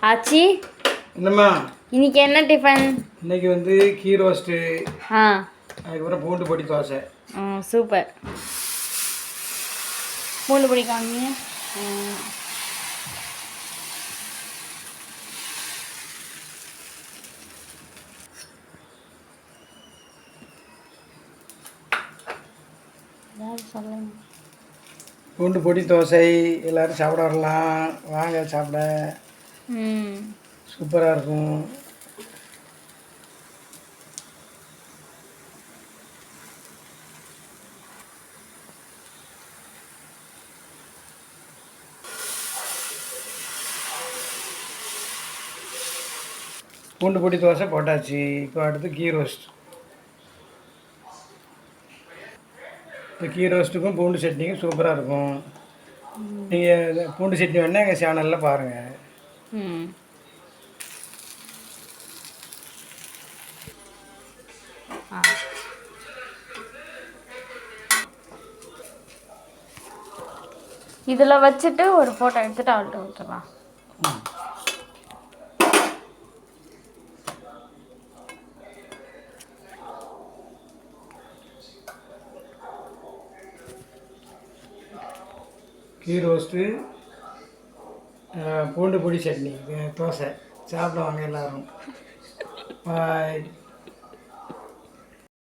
ஆச்சி என்னம்மா இன்னைக்கு என்ன டிஃபன்? இன்னைக்கு வந்து கீ ரோஸ்ட்டு, ஆ அதுக்கப்புறம் பூண்டு பொடி தோசை. சூப்பர். பூண்டு பொடி காமிங்க. சொல்லுங்க. பூண்டு பொடி தோசை எல்லோரும் சாப்பிட வரலாம், வாங்க சாப்பிட. சூப்பராக இருக்கும். பூண்டு பொடி தோசை போட்டாச்சு. இப்போ அடுத்து கீ ரோஸ்ட். இப்போ கீ ரோஸ்ட்டுக்கும் பூண்டு சட்னிக்கும் சூப்பராக இருக்கும். நீங்கள் பூண்டு சட்னி வேணால் எங்கள் சேனலில் பாருங்கள். இதில் வச்சுட்டு ஒரு ஃபோட்டோ எடுத்துகிட்டு அவள்கிட்ட விட்டுலாம். கீ ரோஸ்ட்டு, பூண்டு பொடி சட்னி, தோசை சாப்பிடுவாங்க எல்லோரும். பாய்.